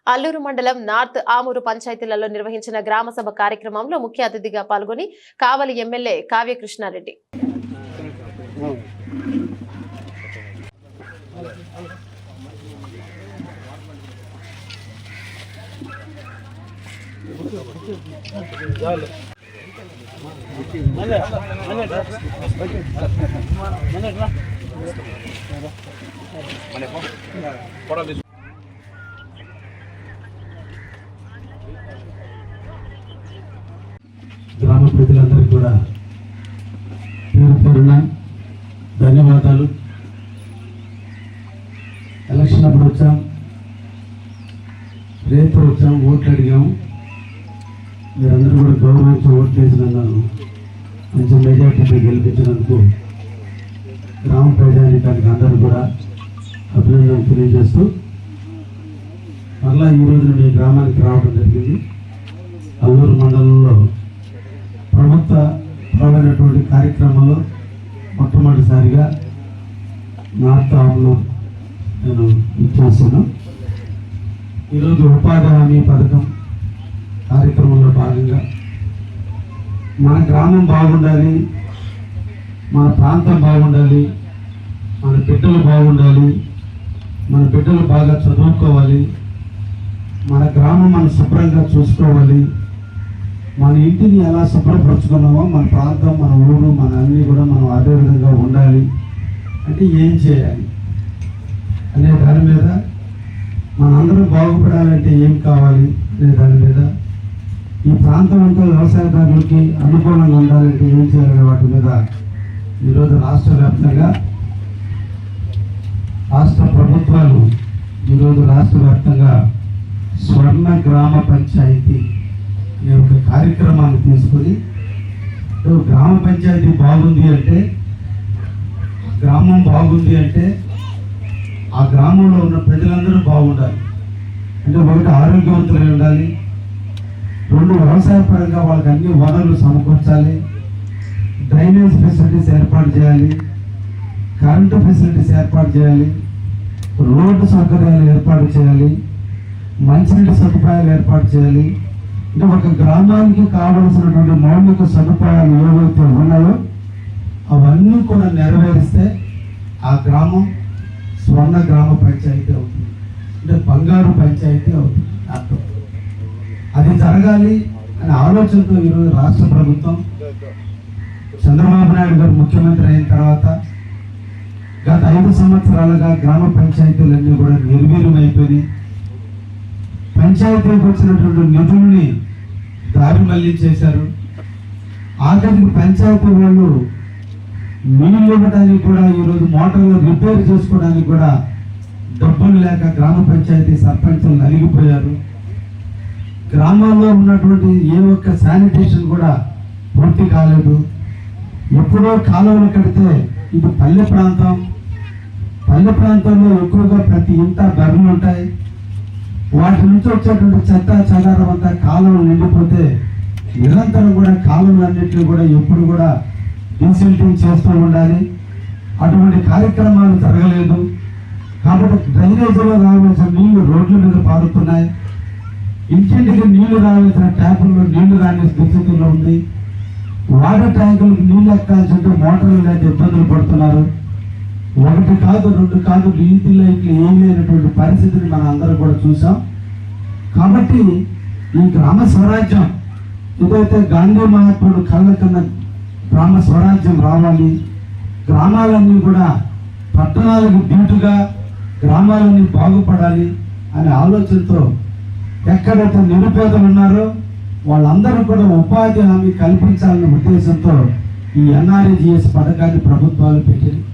అల్లూరు మండలం నార్త్ ఆమూరు పంచాయతీలలో నిర్వహించిన గ్రామ సభ కార్యక్రమంలో ముఖ్య అతిథిగా పాల్గొని కావలి ఎమ్మెల్యే కావ్యకృష్ణారెడ్డి గ్రామ ప్రజలందరికీ కూడా పేరు పేరున ధన్యవాదాలు. ఎలక్షన్ అప్పుడు వచ్చాం, రేపు వచ్చాం, ఓట్లు అడిగాము. మీరందరూ కూడా గౌరవించి ఓట్లు వేసినందుకు మంచి మెజార్టీపై గెలిపించినందుకు గ్రామ ప్రజానీకానికి అందరూ కూడా అభినందనలు తెలియజేస్తూ మరలా ఈ రోజున మీ గ్రామానికి రావడం జరిగింది. అల్లూరు మండలంలో ప్రభుత్వమైనటువంటి కార్యక్రమంలో మొట్టమొదటిసారిగా నార్త్ ఆమూరు నేను ఇచ్చేసాను. ఈరోజు ఉపాధి హామీ పథకం కార్యక్రమంలో భాగంగా మన గ్రామం బాగుండాలి, మన ప్రాంతం బాగుండాలి, మన బిడ్డలు బాగుండాలి, మన బిడ్డలు బాగా చదువుకోవాలి, మన గ్రామం మనం శుభ్రంగా చూసుకోవాలి, మన ఇంటిని ఎలా శుభ్రపరుచుకున్నామో మన ప్రాంతం, మన ఊరు, మన అన్నీ కూడా మనం అదే విధంగా ఉండాలి అంటే ఏం చేయాలి అనే దాని మీద, మనందరం బాగుపడాలంటే ఏం కావాలి అనే దాని మీద, ఈ ప్రాంతం అంతా వ్యవసాయదారులకి అనుకూలంగా ఉండాలంటే ఏం చేయాలనే వాటి మీద ఈరోజు రాష్ట్ర వ్యాప్తంగా రాష్ట్ర ప్రభుత్వాలు ఈరోజు రాష్ట్ర వ్యాప్తంగా స్వర్ణ గ్రామ పంచాయతీ అనే ఒక కార్యక్రమాన్ని తీసుకొని గ్రామ పంచాయతీ బాగుంది అంటే, గ్రామం బాగుంది అంటే ఆ గ్రామంలో ఉన్న ప్రజలందరూ బాగుండాలి. అంటే ఒకటి ఆరోగ్యవంతులై ఉండాలి, రెండు వ్యవసాయ పరంగా వాళ్ళకి అన్ని వనరులు సమకూర్చాలి, డ్రైనేజ్ ఫెసిలిటీస్ ఏర్పాటు చేయాలి, కరెంటు ఫెసిలిటీస్ ఏర్పాటు చేయాలి, రోడ్డు సౌకర్యాలు ఏర్పాటు చేయాలి, మంచినీటి సదుపాయాలు ఏర్పాటు చేయాలి. అంటే ఒక గ్రామానికి కావలసినటువంటి మౌలిక సదుపాయాలు ఏవైతే ఉన్నాయో అవన్నీ కూడా నెరవేరిస్తే ఆ గ్రామం స్వర్ణ గ్రామ పంచాయతీ అవుతుంది, అంటే బంగారు పంచాయతీ అవుతుంది అర్థం. అది జరగాలి అనే ఆలోచనతో ఈరోజు రాష్ట్ర ప్రభుత్వం చంద్రబాబు నాయుడు గారు ముఖ్యమంత్రి అయిన తర్వాత గత 5 సంవత్సరాలుగా గ్రామ పంచాయతీలన్నీ కూడా నిర్వీర్యమైపోయి పంచాయతీలకు వచ్చినటువంటి నిధుల్ని దారి మళ్లించేశారు. ఆఖరికి పంచాయతీ వాళ్ళు నీళ్ళు ఇవ్వడానికి కూడా ఈరోజు మోటార్లు రిపేర్ చేసుకోవడానికి కూడా డబ్బులు లేక గ్రామ పంచాయతీ సర్పంచులు నలిగిపోయారు. గ్రామాల్లో ఉన్నటువంటి ఏ ఒక్క శానిటేషన్ కూడా పూర్తి కాలేదు. ఎప్పుడో కాలువలు కడితే ఇది పల్లె ప్రాంతం, పల్లె ప్రాంతంలో ఎక్కువగా ప్రతి ఇంట బర్రెలు ఉంటాయి. వాటి నుంచి వచ్చేటువంటి చెత్త చెదారం అంతా కాలువలు నిండిపోతే నిరంతరం కూడా కాలువలన్నింటినీ కూడా ఎప్పుడు కూడా ఇన్సెంటింగ్ చేస్తూ ఉండాలి. అటువంటి కార్యక్రమాలు జరగలేదు. కాబట్టి డ్రైనేజీలో రావాల్సిన నీళ్లు రోడ్ల మీద పారుతున్నాయి. ఇంటింటికి నీళ్లు రావాల్సిన ట్యాపుల్లో నీళ్లు రాని స్థితిలో ఉంది. వాటర్ ట్యాంకులకు నీళ్లు ఎక్కాల్సి ఉంటే మోటార్లు లేక ఇబ్బందులు పడుతున్నారు. 1 కాదు 2 కాదు నీటి లైట్లు ఏం లేనటువంటి పరిస్థితిని మనం అందరూ కూడా చూసాం. కాబట్టి ఈ గ్రామ స్వరాజ్యం ఏదైతే గాంధీ మహాత్ముడు కళ్ళ కన్నా గ్రామ స్వరాజ్యం రావాలి, గ్రామాలన్నీ కూడా పట్టణాలకు దీటుగా గ్రామాలన్నీ బాగుపడాలి అనే ఆలోచనతో ఎక్కడైతే నిరుపేదలు ఉన్నారో వాళ్ళందరూ కూడా ఉపాధి హామీ కల్పించాలనే ఉద్దేశంతో ఈ NREGS పథకాన్ని ప్రభుత్వాలు పెట్టింది.